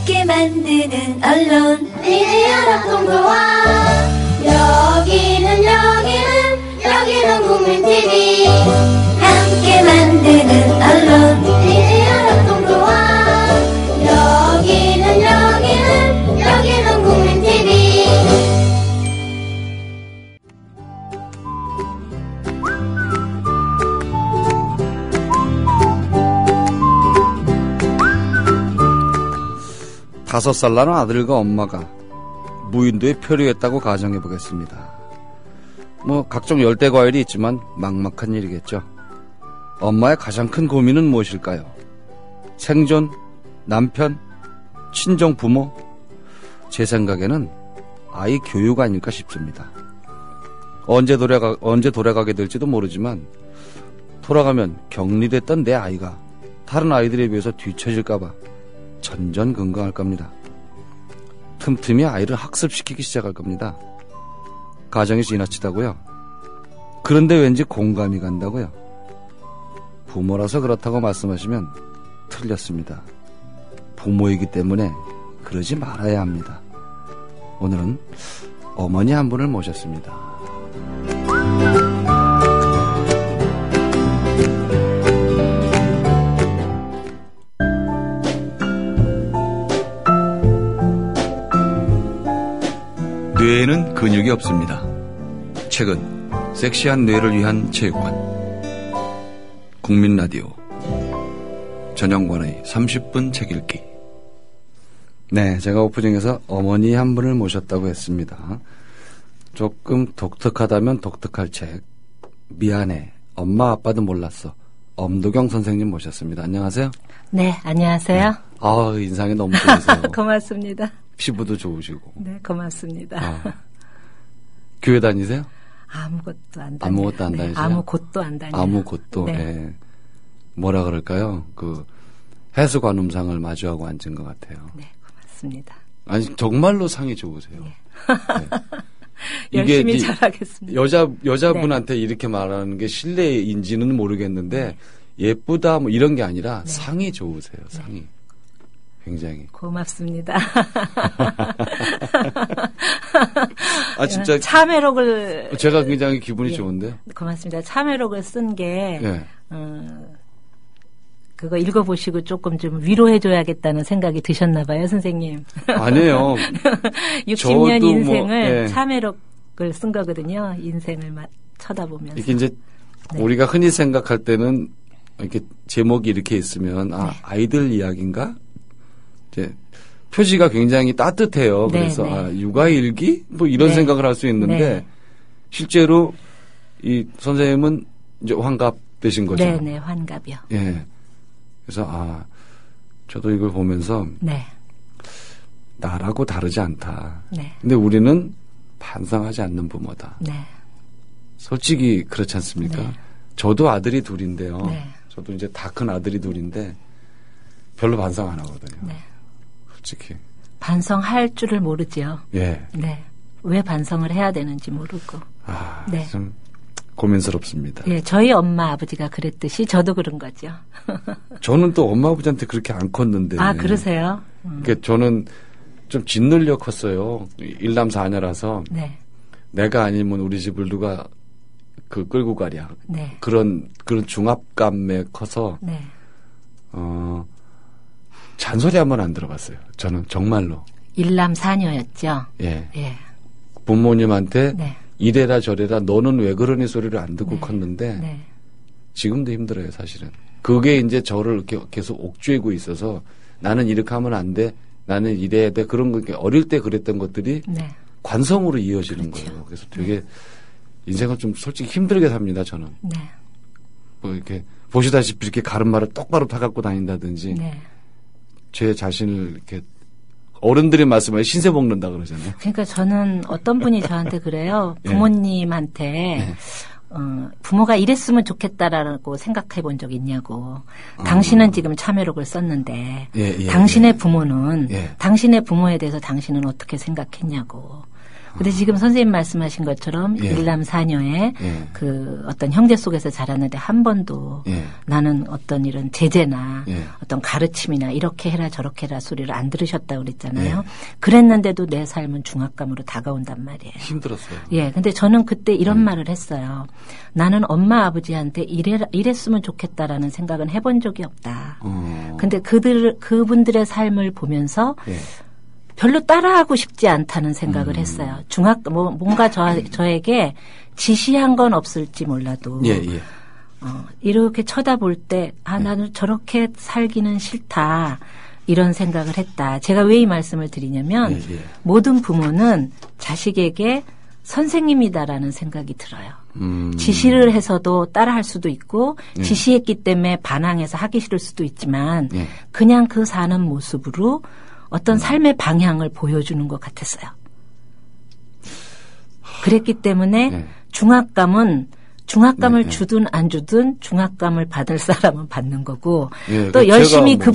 함께 만드는 언론 미디어 협동조합 여기는 국민TV 함께 만드는 언론 미디어 협동조합 여기는 국민TV. 다섯 살 나는 아들과 엄마가 무인도에 표류했다고 가정해 보겠습니다. 각종 열대 과일이 있지만 막막한 일이겠죠. 엄마의 가장 큰 고민은 무엇일까요? 생존, 남편, 친정 부모? 제 생각에는 아이 교육 아닐까 싶습니다. 언제 돌아가게 될지도 모르지만 돌아가면 격리됐던 내 아이가 다른 아이들에 비해서 뒤처질까봐 전전긍긍할 겁니다. 틈틈이 아이를 학습시키기 시작할 겁니다. 가정이 지나치다고요? 그런데 왠지 공감이 간다고요? 부모라서 그렇다고 말씀하시면 틀렸습니다. 부모이기 때문에 그러지 말아야 합니다. 오늘은 어머니 한 분을 모셨습니다. 뇌에는 근육이 없습니다. 최근 섹시한 뇌를 위한 체육관 국민라디오 전영관의 30분 책 읽기. 네, 제가 오프닝에서 어머니 한 분을 모셨다고 했습니다. 조금 독특하다면 독특할 책 미안해 엄마 아빠도 몰랐어 엄도경 선생님 모셨습니다. 안녕하세요. 네, 안녕하세요. 네. 인상이 너무 좋으세요. 고맙습니다. 피부도 좋으시고. 네, 고맙습니다. 교회 다니세요? 아무것도 안 다녀요. 아무것도 안 다니세요? 아무 곳도 안 다녀요. 아무 곳도. 네. 예. 뭐라 그럴까요? 해수관음상을 마주하고 앉은 것 같아요. 네, 고맙습니다. 아니 정말로 상이 좋으세요. 네. 네. 열심히 잘하겠습니다. 여자분한테 네. 이렇게 말하는 게 실례인지는 모르겠는데 네. 예쁘다 뭐 이런 게 아니라 네. 상이 좋으세요. 상이. 네. 굉장히. 고맙습니다. 진짜. 참회록을. 제가 굉장히 기분이 예, 좋은데요. 고맙습니다. 참회록을 쓴 게, 예. 그거 읽어보시고 조금 좀 위로해줘야겠다는 생각이 드셨나봐요, 선생님. 아니에요. 60년 인생을 예. 참회록을 쓴 거거든요. 인생을 쳐다보면서. 이게 이제 네. 우리가 흔히 생각할 때는 이렇게 제목이 이렇게 있으면, 네. 아이들 이야기인가? 이제 표지가 굉장히 따뜻해요. 네, 그래서 네. 육아일기? 뭐 이런 네. 생각을 할 수 있는데 네. 실제로 이 선생님은 이제 환갑 되신 거죠. 네, 네, 환갑이요. 예. 그래서 저도 이걸 보면서 네. 나라고 다르지 않다. 네. 근데 우리는 반성하지 않는 부모다. 네. 솔직히 그렇지 않습니까? 네. 저도 아들이 둘인데요. 네. 저도 이제 다 큰 아들이 둘인데 별로 반성 안 하거든요. 네. 솔직히. 반성할 줄을 모르지요. 예. 네. 왜 반성을 해야 되는지 모르고. 네. 좀 고민스럽습니다. 예, 저희 엄마 아버지가 그랬듯이 저도 그런 거죠. 저는 또 엄마 아버지한테 그렇게 안 컸는데. 그러세요? 그러니까 저는 좀 짓눌려 컸어요. 일남 사녀라서. 네. 내가 아니면 우리 집을 누가 끌고 가랴. 네. 그런 중압감에 커서. 네. 잔소리 한번 안 들어봤어요. 저는 정말로. 일남 사녀였죠. 예. 예. 부모님한테 네. 이래라 저래라 너는 왜 그러니 소리를 안 듣고 네. 컸는데 네. 지금도 힘들어요, 사실은. 그게 이제 저를 이렇게 계속 옥죄고 있어서 나는 이렇게 하면 안 돼. 나는 이래야 돼. 그런 거 어릴 때 그랬던 것들이 네. 관성으로 이어지는 그렇죠. 거예요. 그래서 되게 인생을 좀 솔직히 힘들게 삽니다, 저는. 네. 뭐 이렇게 보시다시피 이렇게 가르마를 똑바로 타갖고 다닌다든지 네. 제 자신을 이렇게 어른들이 말씀하면 신세 먹는다 그러잖아요. 그러니까 저는 어떤 분이 저한테 그래요. 부모님한테 네. 부모가 이랬으면 좋겠다라고 생각해 본 적 있냐고. 당신은 지금 참회록을 썼는데 당신의 부모는 당신의 부모에 대해서 당신은 어떻게 생각했냐고. 근데 지금 선생님 말씀하신 것처럼 예. 일남 사녀의 예. 그 어떤 형제 속에서 자랐는데 한 번도 예. 나는 어떤 이런 제재나 예. 어떤 가르침이나 이렇게 해라 저렇게 해라 소리를 안 들으셨다고 그랬잖아요. 예. 그랬는데도 내 삶은 중압감으로 다가온단 말이에요. 힘들었어요. 예, 근데 저는 그때 이런 말을 했어요. 나는 엄마 아버지한테 이랬으면 좋겠다라는 생각은 해본 적이 없다. 근데 그분들의 삶을 보면서 예. 별로 따라하고 싶지 않다는 생각을 했어요. 뭔가 저에게 지시한 건 없을지 몰라도. 예, 예. 이렇게 쳐다볼 때, 나는 저렇게 살기는 싫다. 이런 생각을 했다. 제가 왜 이 말씀을 드리냐면, 예, 예. 모든 부모는 자식에게 선생님이다라는 생각이 들어요. 지시를 해서도 따라할 수도 있고, 지시했기 때문에 반항해서 하기 싫을 수도 있지만, 예. 그냥 그 사는 모습으로 어떤 삶의 방향을 보여주는 것 같았어요. 그랬기 때문에 네. 중압감을 네. 주든 안 주든 중압감을 받을 사람은 받는 거고 예, 또 열심히 제가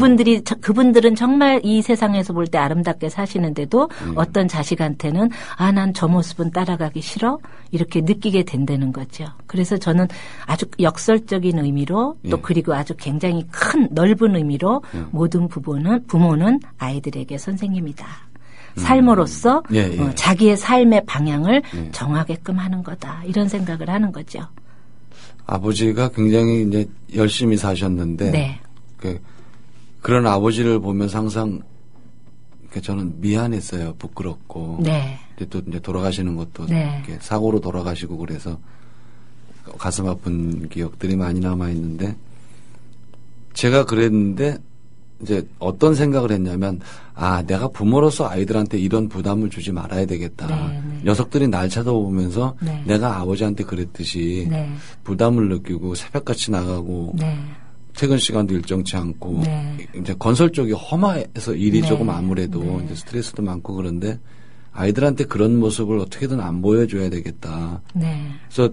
그분들은 정말 이 세상에서 볼 때 아름답게 사시는데도 어떤 자식한테는 난 저 모습은 따라가기 싫어 이렇게 느끼게 된다는 거죠. 그래서 저는 아주 역설적인 의미로 또 예. 그리고 아주 굉장히 큰 넓은 의미로 모든 부모는 아이들에게 선생님이다. 삶으로서 예, 예. 자기의 삶의 방향을 정하게끔 하는 거다. 이런 생각을 하는 거죠. 아버지가 굉장히 이제 열심히 사셨는데 네. 그런 아버지를 보면서 항상 저는 미안했어요. 부끄럽고. 네. 또 이제 돌아가시는 것도 네. 이렇게 사고로 돌아가시고 그래서 가슴 아픈 기억들이 많이 남아 있는데 제가 그랬는데 이제 어떤 생각을 했냐면 내가 부모로서 아이들한테 이런 부담을 주지 말아야 되겠다. 네, 네. 녀석들이 날 찾아오면서 네. 내가 아버지한테 그랬듯이 네. 부담을 느끼고 새벽같이 나가고 네. 퇴근 시간도 일정치 않고 네. 이제 건설 쪽이 험해서 일이 네. 조금 아무래도 네. 이제 스트레스도 많고 그런데 아이들한테 그런 모습을 어떻게든 안 보여줘야 되겠다. 네. 그래서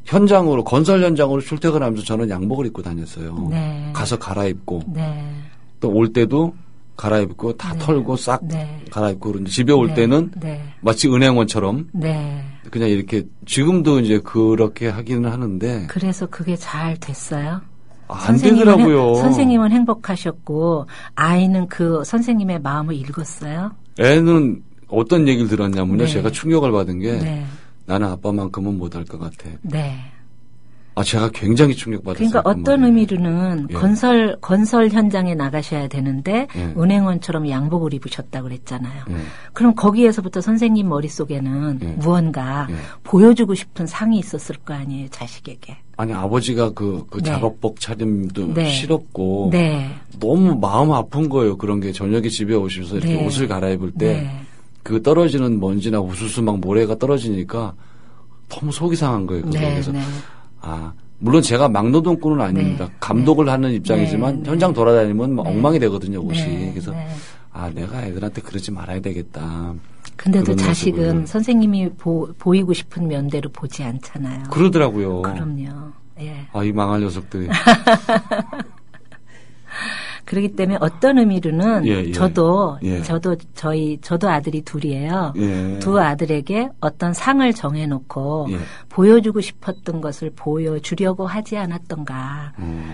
건설 현장으로 출퇴근하면서 저는 양복을 입고 다녔어요. 네. 가서 갈아입고 네. 또 올 때도 갈아입고 다 털고 싹 네. 갈아입고 그런데 집에 올 네. 때는 네. 마치 은행원처럼 네. 그냥 이렇게 지금도 이제 그렇게 하기는 하는데 그래서 그게 잘 됐어요. 안 되더라고요. 선생님은 행복하셨고 아이는 그 선생님의 마음을 읽었어요. 애는 어떤 얘기를 들었냐면요. 네. 제가 충격을 받은 게 네. 나는 아빠만큼은 못할 것 같아. 네. 제가 굉장히 충격받았어요. 그러니까 그 어떤 말에. 의미로는 예. 건설 현장에 나가셔야 되는데 예. 은행원처럼 양복을 입으셨다고 그랬잖아요. 예. 그럼 거기에서부터 선생님 머릿속에는 예. 무언가 예. 보여주고 싶은 상이 있었을 거 아니에요, 자식에게. 아니 아버지가 그 네. 작업복 차림도 네. 싫었고 네. 너무 마음 아픈 거예요. 그런 게 저녁에 집에 오셔서 이렇게 네. 옷을 갈아입을 때 네. 그 떨어지는 먼지나 우수수 막 모래가 떨어지니까 너무 속이 상한 거예요. 그게. 네. 그래서 네. 물론 제가 막노동꾼은 아닙니다. 네. 감독을 하는 입장이지만 네. 현장 돌아다니면 막 네. 엉망이 되거든요, 옷이. 네. 그래서 네. 내가 애들한테 그러지 말아야 되겠다. 근데도 그런 자식은 모습을. 선생님이 보이고 싶은 면대로 보지 않잖아요. 그러더라고요. 그럼요. 예. 이 망할 녀석들이. 그렇기 때문에 어떤 의미로는 예, 예. 저도 예. 저도 아들이 둘이에요. 예. 두 아들에게 어떤 상을 정해놓고 예. 보여주고 싶었던 것을 보여주려고 하지 않았던가.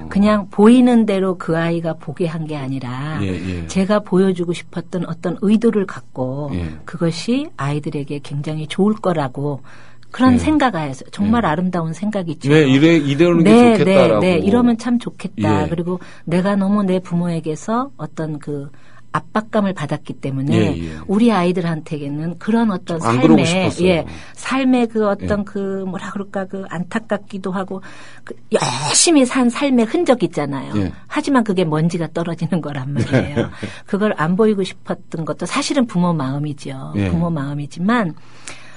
그냥 보이는 대로 그 아이가 보게 한 게 아니라 예, 예. 제가 보여주고 싶었던 어떤 의도를 갖고 예. 그것이 아이들에게 굉장히 좋을 거라고 그런 예. 생각을 해서 정말 아름다운 생각이죠. 네, 이러는 게 좋겠다라고. 네, 이러면 참 좋겠다. 예. 그리고 내가 너무 내 부모에게서 어떤 그 압박감을 받았기 때문에 예, 예. 우리 아이들한테는 그런 어떤 안 그러고 삶의 싶었어요. 삶의 그 어떤 예. 그 뭐라 그럴까 그 안타깝기도 하고 그 열심히 산 삶의 흔적 있잖아요. 예. 하지만 그게 먼지가 떨어지는 거란 말이에요. 그걸 안 보이고 싶었던 것도 사실은 부모 마음이죠. 예. 부모 마음이지만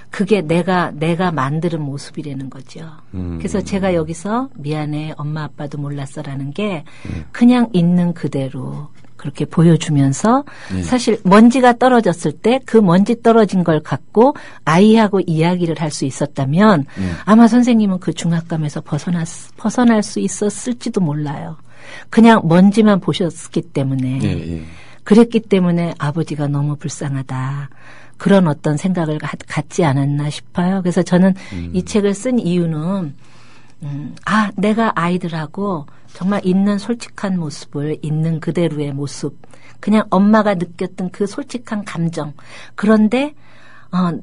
그게 내가 만드는 모습이라는 거죠. 그래서 제가 여기서 미안해 엄마 아빠도 몰랐어라는 게 그냥 있는 그대로 그렇게 보여주면서 사실 먼지가 떨어졌을 때 그 먼지 떨어진 걸 갖고 아이하고 이야기를 할 수 있었다면 아마 선생님은 그 중압감에서 벗어날 수 있었을지도 몰라요. 그냥 먼지만 보셨기 때문에. 예, 예. 그랬기 때문에 아버지가 너무 불쌍하다. 그런 어떤 생각을 갖지 않았나 싶어요. 그래서 저는 이 책을 쓴 이유는 내가 아이들하고 정말 있는 솔직한 모습을 있는 그대로의 모습, 그냥 엄마가 느꼈던 그 솔직한 감정. 그런데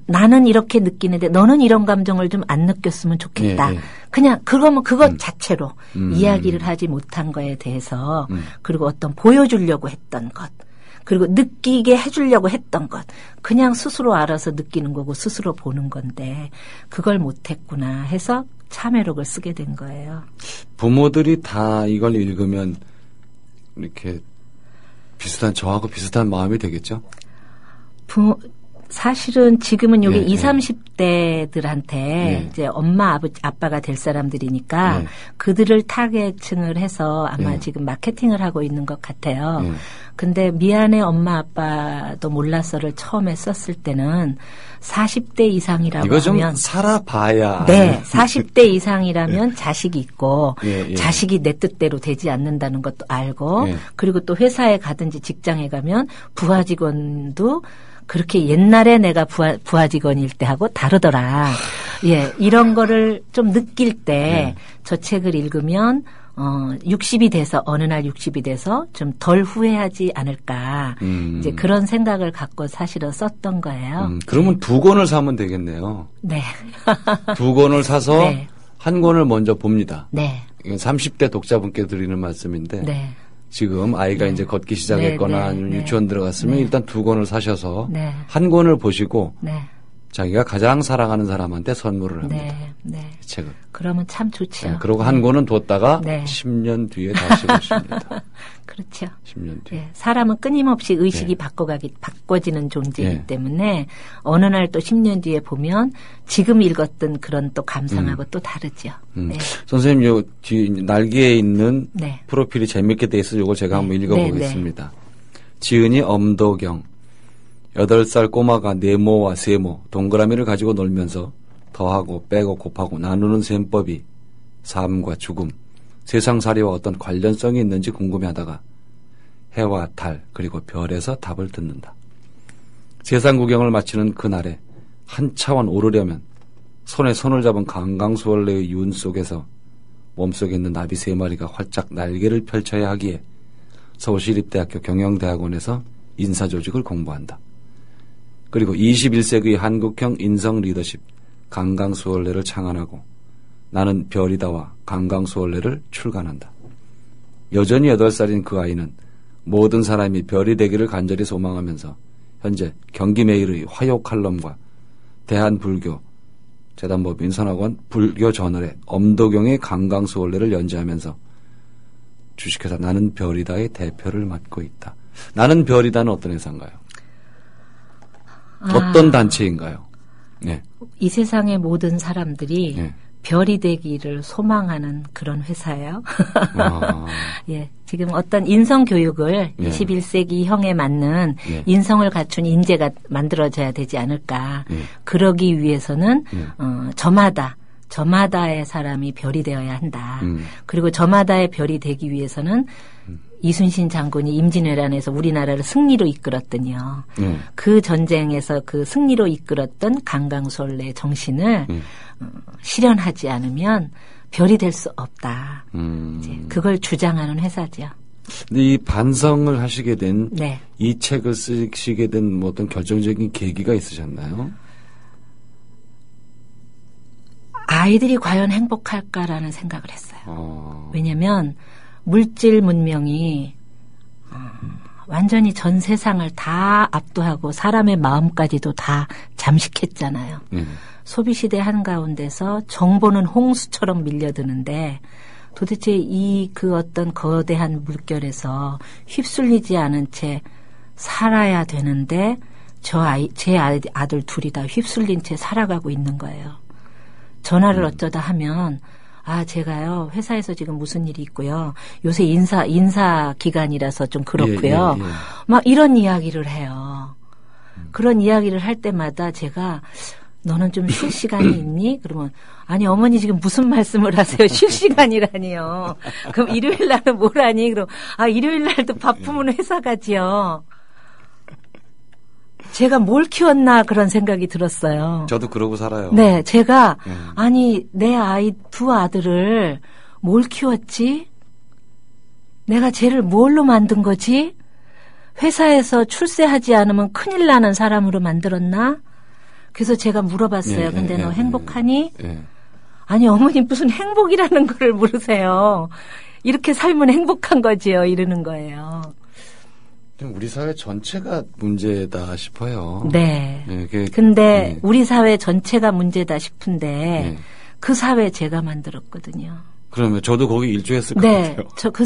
나는 이렇게 느끼는데 너는 이런 감정을 좀 안 느꼈으면 좋겠다. 예, 예. 그냥 그러면 그것 자체로 이야기를 하지 못한 거에 대해서 그리고 어떤 보여주려고 했던 것. 그리고 느끼게 해주려고 했던 것. 그냥 스스로 알아서 느끼는 거고 스스로 보는 건데 그걸 못했구나 해서 참회록을 쓰게 된 거예요. 부모들이 다 이걸 읽으면 이렇게 저하고 비슷한 마음이 되겠죠? 사실은 지금은 여기 예, 20, 30대들한테 예. 이제 엄마, 아빠가 될 사람들이니까 예. 그들을 타겟층을 해서 아마 예. 지금 마케팅을 하고 있는 것 같아요. 예. 근데 미안해 엄마, 아빠도 몰랐어를 처음에 썼을 때는 40대 이상이라고 이거 좀 하면 살아봐야. 네, 40대 이상이라면 자식이 있고 예, 예. 자식이 내 뜻대로 되지 않는다는 것도 알고 예. 그리고 또 회사에 가든지 직장에 가면 부하 직원도 그렇게 옛날에 내가 부하 직원일 때 하고 다르더라. 예, 이런 거를 좀 느낄 때 저 책을 읽으면 60이 돼서 어느 날 60이 돼서 좀 덜 후회하지 않을까. 이제 그런 생각을 갖고 사실은 썼던 거예요. 그러면 두 권을 사면 되겠네요. 네. 두 권을 사서 네. 한 권을 먼저 봅니다. 네. 이건 30대 독자분께 드리는 말씀인데 네. 지금 아이가 네. 이제 걷기 시작했거나 네, 네, 아니면 네. 유치원 들어갔으면 네. 일단 두 권을 사셔서 네. 한 권을 보시고 네. 자기가 가장 사랑하는 사람한테 선물을 합니다. 네. 네. 이 책을. 그러면 참 좋죠. 네, 그리고 한 권은 뒀다가 네. 10년 뒤에 다시 보십니다. 그렇죠. 10년 뒤에. 예, 사람은 끊임없이 의식이 예. 바꿔지는 존재이기 예. 때문에 어느 날 또 10년 뒤에 보면 지금 읽었던 그런 또 감상하고 또 다르죠. 네. 선생님 요 뒤 날개에 있는 네. 프로필이 재밌게 돼 있어서 요거 제가 한번 네. 읽어보겠습니다. 지은이 엄도경 8살 꼬마가 네모와 세모 동그라미를 가지고 놀면서 더하고 빼고 곱하고 나누는 셈법이 삶과 죽음, 세상살이와 어떤 관련성이 있는지 궁금해하다가 해와 달 그리고 별에서 답을 듣는다. 세상 구경을 마치는 그날에 한 차원 오르려면 손에 손을 잡은 강강수월래의 윤 속에서 몸속에 있는 나비 3마리가 활짝 날개를 펼쳐야 하기에 서울시립대학교 경영대학원에서 인사조직을 공부한다. 그리고 21세기의 한국형 인성 리더십 강강수월래를 창안하고 나는 별이다와 강강수월래를 출간한다. 여전히 8살인 그 아이는 모든 사람이 별이 되기를 간절히 소망하면서 현재 경기메일의 화요 칼럼과 대한불교 재단법 민선학원 불교저널의 엄도경의 강강수월래를 연재하면서 주식회사 나는 별이다의 대표를 맡고 있다. 나는 별이다는 어떤 회사인가요? 어떤 단체인가요? 네. 이 세상의 모든 사람들이 네. 별이 되기를 소망하는 그런 회사예요. 아. 예, 지금 어떤 인성 교육을 예. 21세기형에 맞는 예. 인성을 갖춘 인재가 만들어져야 되지 않을까. 예. 그러기 위해서는 예. 저마다의 사람이 별이 되어야 한다. 음. 그리고 저마다의 별이 되기 위해서는 이순신 장군이 임진왜란에서 우리나라를 승리로 이끌었더니요. 그 전쟁에서 그 승리로 이끌었던 강강수월래의 정신을 실현하지 않으면 별이 될 수 없다. 이제 그걸 주장하는 회사죠. 근데 이 반성을 하시게 된 이 네. 책을 쓰시게 된 뭐 어떤 결정적인 계기가 있으셨나요? 아이들이 과연 행복할까라는 생각을 했어요. 왜냐하면 물질 문명이 완전히 전 세상을 다 압도하고 사람의 마음까지도 다 잠식했잖아요. 소비시대 한가운데서 정보는 홍수처럼 밀려드는데 도대체 그 어떤 거대한 물결에서 휩쓸리지 않은 채 살아야 되는데 제 아들 둘이 다 휩쓸린 채 살아가고 있는 거예요. 전화를 어쩌다 하면 제가요, 회사에서 지금 무슨 일이 있고요. 요새 인사 기간이라서 좀 그렇고요. 예. 막 이런 이야기를 해요. 그런 이야기를 할 때마다 제가 너는 좀 쉴 시간이 있니? 그러면 아니 어머니 지금 무슨 말씀을 하세요? 쉴 시간이라니요. 그럼 일요일 날은 뭘 하니? 그럼 일요일 날도 바쁘면 회사 가지요. 제가 뭘 키웠나 그런 생각이 들었어요. 저도 그러고 살아요. 네, 제가 아니 내 아이 두 아들을 뭘 키웠지? 내가 쟤를 뭘로 만든 거지? 회사에서 출세하지 않으면 큰일 나는 사람으로 만들었나? 그래서 제가 물어봤어요. 근데 너 행복하니? 아니 어머니 무슨 행복이라는 거를 모르세요. 이렇게 살면 행복한 거지요. 이러는 거예요. 우리 사회 전체가 문제다 싶어요. 네. 네, 근데 우리 사회 전체가 문제다 싶은데 그 사회 제가 만들었거든요. 그러면 저도 거기 일조했을 것 네. 같아요. 저 그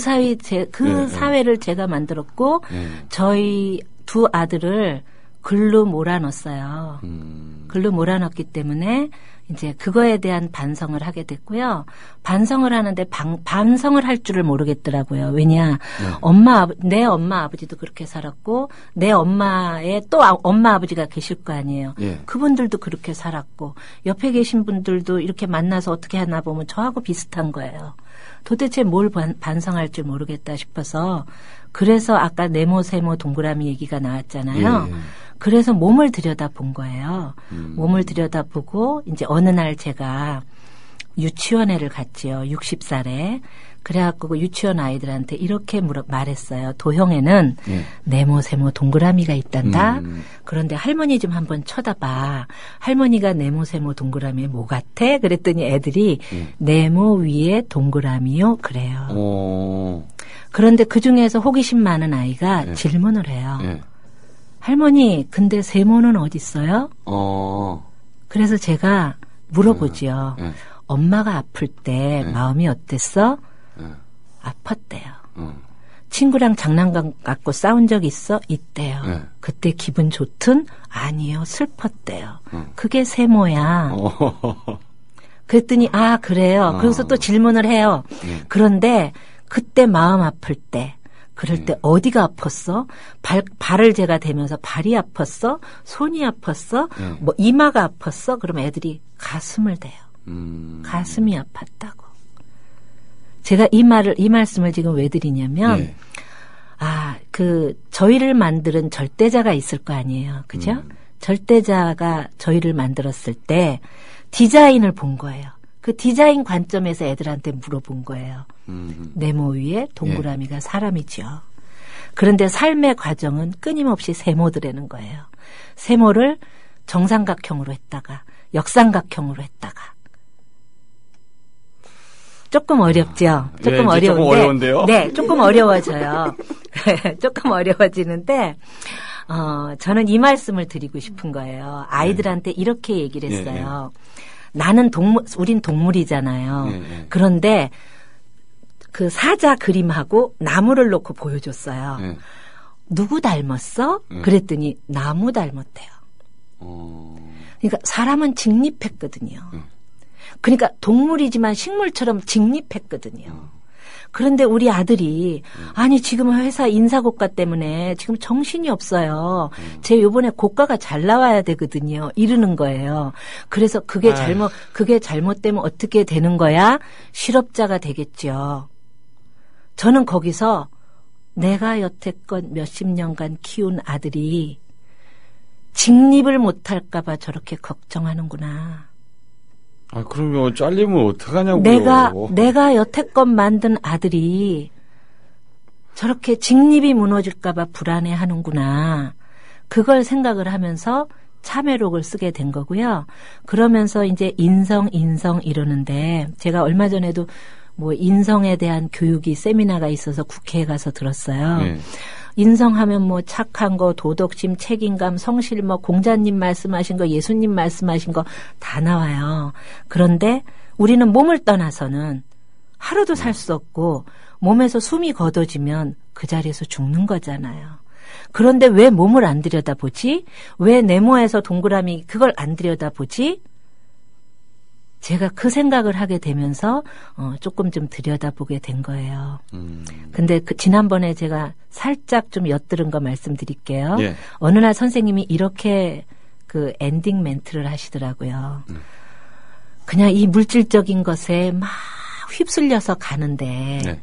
사회를 제가 만들었고 저희 두 아들을 글로 몰아넣었어요. 글로 몰아넣기 때문에 이제 그거에 대한 반성을 하게 됐고요. 반성을 하는데 반성을 할 줄을 모르겠더라고요. 왜냐, 내 엄마 아버지도 그렇게 살았고 내 엄마의 또 엄마 아버지가 계실 거 아니에요. 그분들도 그렇게 살았고 옆에 계신 분들도 이렇게 만나서 어떻게 하나 보면 저하고 비슷한 거예요. 도대체 뭘 반성할 줄 모르겠다 싶어서 그래서 아까 네모 세모 동그라미 얘기가 나왔잖아요. 그래서 몸을 들여다본 거예요. 몸을 들여다보고 이제 어느 날 제가 유치원에를 갔지요. 60살에. 그래갖고 그 유치원 아이들한테 이렇게 말했어요. 도형에는 네모 세모 동그라미가 있단다. 그런데 할머니 좀 한번 쳐다봐. 할머니가 네모 세모 동그라미에 뭐 같아? 그랬더니 애들이 네모 위에 동그라미요. 그래요. 그런데 그중에서 호기심 많은 아이가 질문을 해요. 할머니, 근데 세모는 어디 있어요? 그래서 제가 물어보지요. 엄마가 아플 때 마음이 어땠어? 아팠대요. 친구랑 장난감 갖고 싸운 적 있어? 있대요. 그때 기분 좋든? 아니요, 슬펐대요. 그게 세모야. 그랬더니 아 그래요. 그래서 또 질문을 해요. 그런데 그때 마음 아플 때 그럴 때 어디가 아팠어? 발을 제가 대면서 발이 아팠어? 손이 아팠어? 뭐 이마가 아팠어? 그러면 애들이 가슴을 대요. 가슴이 아팠다고. 제가 이 말씀을 지금 왜 드리냐면, 저희를 만드는 절대자가 있을 거 아니에요. 그죠? 절대자가 저희를 만들었을 때 디자인을 본 거예요. 그 디자인 관점에서 애들한테 물어본 거예요. 네모 위에 동그라미가 사람이죠. 그런데 삶의 과정은 끊임없이 세모들이라는 거예요. 세모를 정삼각형으로 했다가 역삼각형으로 했다가 조금 어렵죠. 조금 어려운데. 조금 어려운데요? 네, 조금 어려워져요. 조금 어려워지는데 저는 이 말씀을 드리고 싶은 거예요. 아이들한테 이렇게 얘기를 했어요. 나는 우린 동물이잖아요. 그런데 그 사자 그림하고 나무를 놓고 보여줬어요. 누구 닮았어? 그랬더니 나무 닮았대요. 그러니까 사람은 직립했거든요. 그러니까 동물이지만 식물처럼 직립했거든요. 그런데 우리 아들이 아니 지금 회사 인사고과 때문에 지금 정신이 없어요. 제 요번에 고과가 잘 나와야 되거든요. 이러는 거예요. 그래서 그게 잘못되면 어떻게 되는 거야? 실업자가 되겠죠. 저는 거기서 내가 여태껏 몇십 년간 키운 아들이 직립을 못할까 봐 저렇게 걱정하는구나. 그러면 잘리면 어떡하냐고요. 내가 여태껏 만든 아들이 저렇게 직립이 무너질까 봐 불안해하는구나. 그걸 생각을 하면서 참회록을 쓰게 된 거고요. 그러면서 이제 인성 이러는데 제가 얼마 전에도 뭐 인성에 대한 교육이 세미나가 있어서 국회에 가서 들었어요. 인성하면 뭐 착한 거, 도덕심, 책임감, 성실, 뭐 공자님 말씀하신 거, 예수님 말씀하신 거 다 나와요. 그런데 우리는 몸을 떠나서는 하루도 살 수 없고 몸에서 숨이 걷어지면 그 자리에서 죽는 거잖아요. 그런데 왜 몸을 안 들여다보지? 왜 네모에서 동그라미 그걸 안 들여다보지? 제가 그 생각을 하게 되면서 조금 좀 들여다보게 된 거예요. 근데 지난번에 제가 살짝 좀 엿들은 거 말씀드릴게요. 어느 날 선생님이 이렇게 그 엔딩 멘트를 하시더라고요. 그냥 이 물질적인 것에 막 휩쓸려서 가는데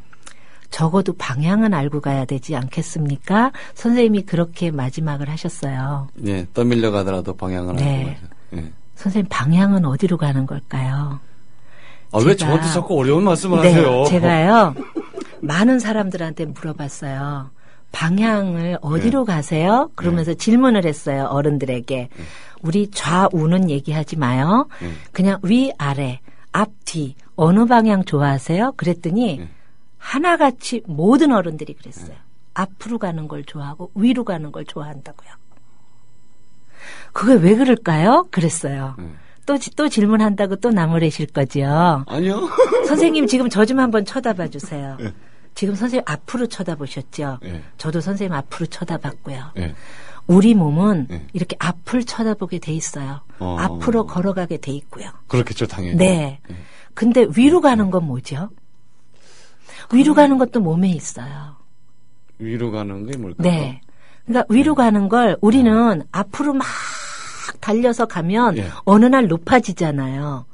적어도 방향은 알고 가야 되지 않겠습니까? 선생님이 그렇게 마지막을 하셨어요. 예, 떠밀려 가더라도 방향을 네. 알고 가죠. 예. 선생님 방향은 어디로 가는 걸까요? 아, 왜 제가- 저한테 자꾸 어려운 말씀을 네, 하세요? 제가요 많은 사람들한테 물어봤어요. 방향을 어디로 가세요? 그러면서 질문을 했어요. 어른들에게. 우리 좌우는 얘기하지 마요. 그냥 위, 아래, 앞, 뒤 어느 방향 좋아하세요? 그랬더니 하나같이 모든 어른들이 그랬어요. 앞으로 가는 걸 좋아하고 위로 가는 걸 좋아한다고요. 그게 왜 그럴까요? 그랬어요. 또 질문한다고 또 나무래실 거죠. 아니요. 선생님 지금 저 좀 한번 쳐다봐 주세요. 지금 선생님 앞으로 쳐다보셨죠? 예. 저도 선생님 앞으로 쳐다봤고요. 예. 우리 몸은 예. 이렇게 앞을 쳐다보게 돼 있어요. 앞으로 걸어가게 돼 있고요. 그렇겠죠, 당연히. 네. 근데 위로 가는 건 뭐죠? 위로 가는 것도 몸에 있어요. 위로 가는 게 뭘까요? 네. 그러니까 위로 가는 걸 우리는 앞으로 막 달려서 가면 예. 어느 날 높아지잖아요.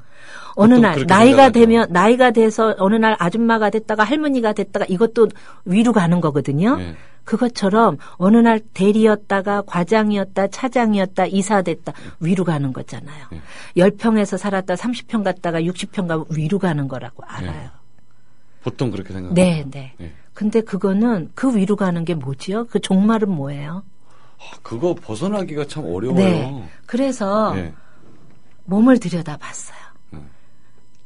어느 보통 날 그렇게 나이가 생각하죠. 나이가 돼서 어느 날 아줌마가 됐다가 할머니가 됐다가 이것도 위로 가는 거거든요. 예. 그것처럼 어느 날 대리였다가 과장이었다 차장이었다 이사됐다 위로 가는 거잖아요. 10평에서 살았다 30평 갔다가 60평 가면 위로 가는 거라고 알아요. 보통 그렇게 생각해요. 네, 네. 예. 근데 그거는 그 위로 가는 게 뭐지요? 그 종말은 뭐예요? 그거 벗어나기가 참 어려워요. 네. 그래서 예. 몸을 들여다봤어요.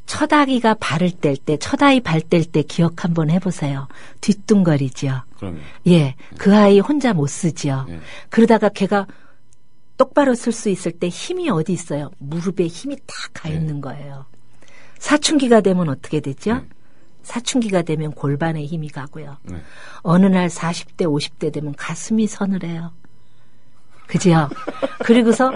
첫 아기가 발을 뗄 때, 첫 아이 발 뗄 때 기억 한번 해보세요. 뒤뚱거리죠. 그러면. 예, 그 아이 혼자 못 쓰죠. 예. 그러다가 걔가 똑바로 쓸 수 있을 때 힘이 어디 있어요? 무릎에 힘이 딱 가 있는 거예요. 사춘기가 되면 어떻게 되죠? 사춘기가 되면 골반에 힘이 가고요. 네. 어느 날 40대, 50대 되면 가슴이 서늘해요. 그죠? 그리고서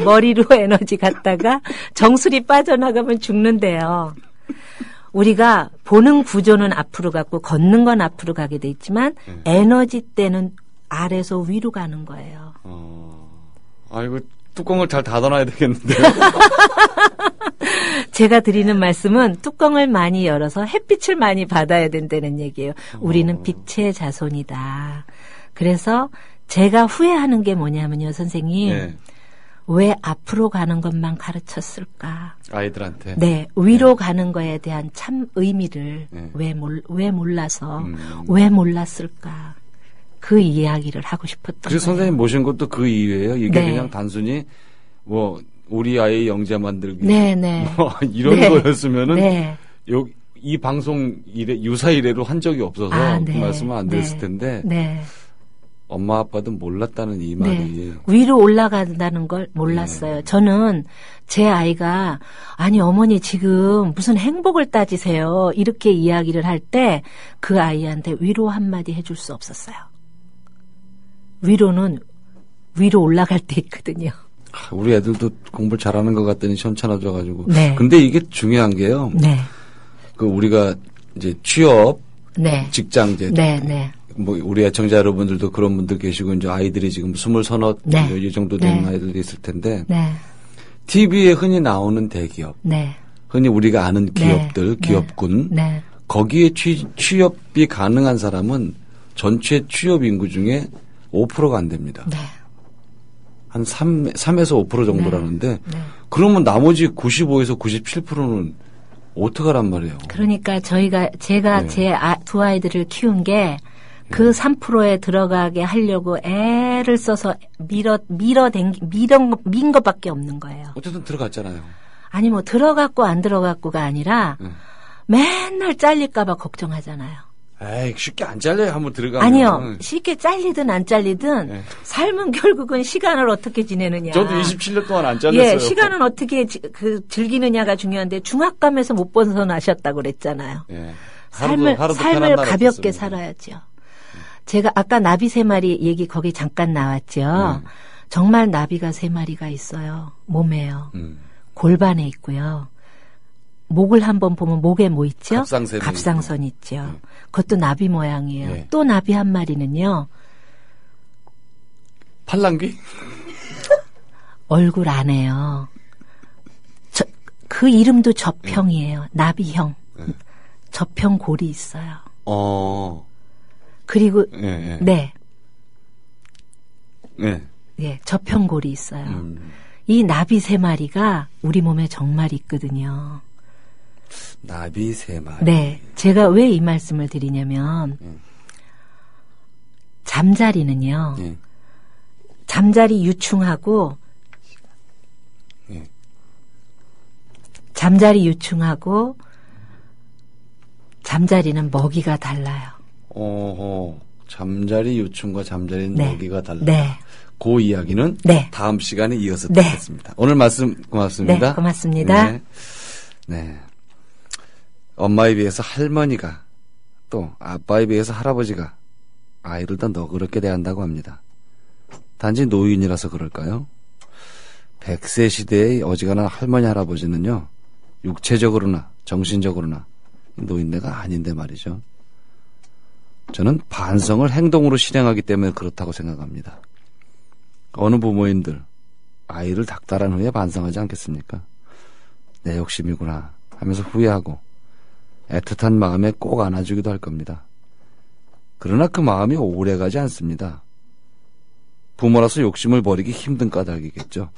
머리로 에너지 갔다가 정수리 빠져나가면 죽는데요. 우리가 보는 구조는 앞으로 갔고 걷는 건 앞으로 가게 돼 있지만 에너지 때는 아래서 위로 가는 거예요. 아이고, 뚜껑을 잘 닫아놔야 되겠는데요. 제가 드리는 말씀은 뚜껑을 많이 열어서 햇빛을 많이 받아야 된다는 얘기예요. 우리는 빛의 자손이다. 그래서 제가 후회하는 게 뭐냐면요, 선생님. 예. 왜 앞으로 가는 것만 가르쳤을까? 아이들한테. 네, 위로 가는 거에 대한 참 의미를 네. 왜 몰라서 왜 몰랐을까? 그 이야기를 하고 싶었던 거예요. 그래서 선생님 모신 것도 그 이유예요. 이게 네. 그냥 단순히 뭐 우리 아이 영재 만들기 네, 네. 뭐 이런 네. 거였으면은 네. 이 방송 유사 이래로 한 적이 없어서 그 네. 말씀은 안 드렸을 네. 텐데 네. 엄마 아빠도 몰랐다는 이 말이 네. 위로 올라간다는 걸 몰랐어요. 저는 제 아이가 아니 어머니 지금 무슨 행복을 따지세요. 이렇게 이야기를 할 때 그 아이한테 위로 한마디 해줄 수 없었어요. 위로는 위로 올라갈 때 있거든요. 우리 애들도 공부를 잘하는 것 같더니 현찮아져가지고. 네. 근데 이게 중요한 게요. 네. 그 우리가 이제 취업, 네. 직장 이제 네, 네. 뭐 우리 애청자 여러분들도 그런 분들 계시고 이제 아이들이 지금 20서너 네. 이 정도 되는 네. 아이들도 있을 텐데 네. TV에 흔히 나오는 대기업, 네. 흔히 우리가 아는 기업들, 네. 기업군 네. 거기에 취업이 가능한 사람은 전체 취업 인구 중에 5%가 안 됩니다. 네. 한 3에서 5% 정도라는데 네. 그러면 나머지 95에서 97%는 어떡하란 말이에요. 그러니까 제가 네. 제 두 아이들을 키운 게 그 3%에 들어가게 하려고 애를 써서 민 것밖에 없는 거예요. 어쨌든 들어갔잖아요. 아니 뭐 들어갔고 안 들어갔고가 아니라 맨날 잘릴까봐 걱정하잖아요. 에이 쉽게 안 잘려요. 한번 들어가면. 아니요. 쉽게 잘리든 안 잘리든 네. 삶은 결국은 시간을 어떻게 지내느냐. 저도 27년 동안 안 잘렸어요. 예, 시간은 어떻게 즐기느냐가 중요한데 중압감에서 못 벗어나셨다고 그랬잖아요. 예. 삶을 가볍게 없었습니다. 살아야죠. 제가 아까 나비 3마리 얘기 거기 잠깐 나왔죠. 정말 나비가 3마리가 있어요. 몸에요. 골반에 있고요. 목을 한번 보면 목에 뭐 있죠? 갑상선 있죠. 그것도 나비 모양이에요. 예. 또 나비 한 마리는요. 팔랑귀? 얼굴 안에요. 그 이름도 접형이에요. 나비형. 저평골이 있어요. 그리고 예. 네. 예. 예, 저평골이 있어요. 이 나비 3마리가 우리 몸에 정말 있거든요. 나비 3마리. 네. 제가 왜 이 말씀을 드리냐면, 잠자리는요, 예. 잠자리 유충하고, 예. 잠자리 유충하고, 잠자리는 먹이가 달라요. 잠자리 유충과 잠자리 네. 먹이가 달라. 네. 그 이야기는 네. 다음 시간에 이어서 네. 듣겠습니다. 오늘 말씀 고맙습니다. 네, 고맙습니다. 네. 네. 엄마에 비해서 할머니가 또 아빠에 비해서 할아버지가 아이를 더 너그럽게 대한다고 합니다. 단지 노인이라서 그럴까요? 100세 시대의 어지간한 할머니 할아버지는요, 육체적으로나 정신적으로나 노인네가 아닌데 말이죠. 저는 반성을 행동으로 실행하기 때문에 그렇다고 생각합니다. 어느 부모님들 아이를 닥달한 후에 반성하지 않겠습니까? 내 욕심이구나 하면서 후회하고 애틋한 마음에 꼭 안아주기도 할 겁니다. 그러나 그 마음이 오래가지 않습니다. 부모라서 욕심을 버리기 힘든 까닭이겠죠.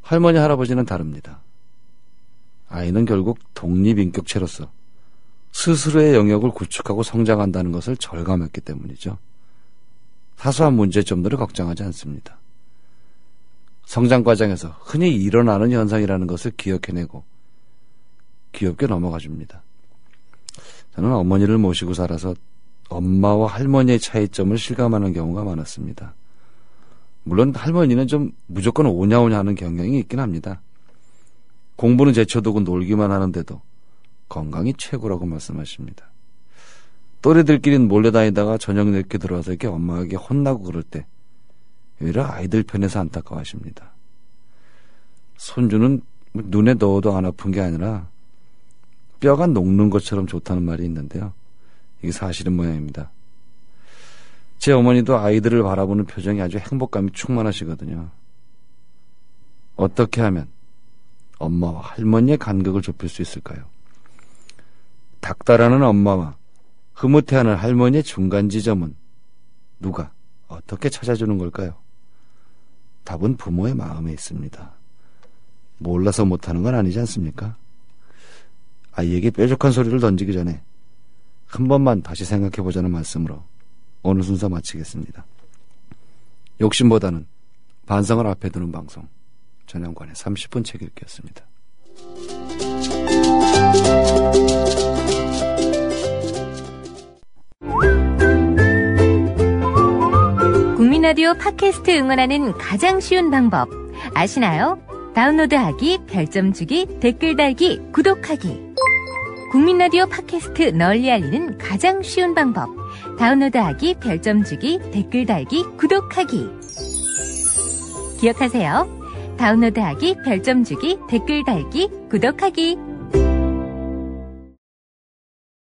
할머니 할아버지는 다릅니다. 아이는 결국 독립인격체로서 스스로의 영역을 구축하고 성장한다는 것을 절감했기 때문이죠. 사소한 문제점들을 걱정하지 않습니다. 성장 과정에서 흔히 일어나는 현상이라는 것을 기억해내고 귀엽게 넘어가 줍니다. 저는 어머니를 모시고 살아서 엄마와 할머니의 차이점을 실감하는 경우가 많았습니다. 물론 할머니는 좀 무조건 오냐오냐 하는 경향이 있긴 합니다. 공부는 제쳐두고 놀기만 하는데도 건강이 최고라고 말씀하십니다. 또래들끼리는 몰래 다니다가 저녁 늦게 들어와서 이렇게 엄마에게 혼나고 그럴 때 오히려 아이들 편에서 안타까워하십니다. 손주는 눈에 넣어도 안 아픈 게 아니라 뼈가 녹는 것처럼 좋다는 말이 있는데요. 이게 사실은 모양입니다. 제 어머니도 아이들을 바라보는 표정이 아주 행복감이 충만하시거든요. 어떻게 하면 엄마와 할머니의 간격을 좁힐 수 있을까요? 닥달하는 엄마와 흐뭇해하는 할머니의 중간 지점은 누가 어떻게 찾아주는 걸까요? 답은 부모의 마음에 있습니다. 몰라서 못하는 건 아니지 않습니까? 아이에게 뾰족한 소리를 던지기 전에 한 번만 다시 생각해보자는 말씀으로 오늘 순서 마치겠습니다. 욕심보다는 반성을 앞에 두는 방송, 전영관의 30분 책 읽기였습니다. 국민라디오 팟캐스트 응원하는 가장 쉬운 방법 아시나요? 다운로드하기, 별점 주기, 댓글 달기, 구독하기. 국민라디오 팟캐스트 널리 알리는 가장 쉬운 방법. 다운로드하기, 별점 주기, 댓글 달기, 구독하기. 기억하세요. 다운로드하기, 별점 주기, 댓글 달기, 구독하기.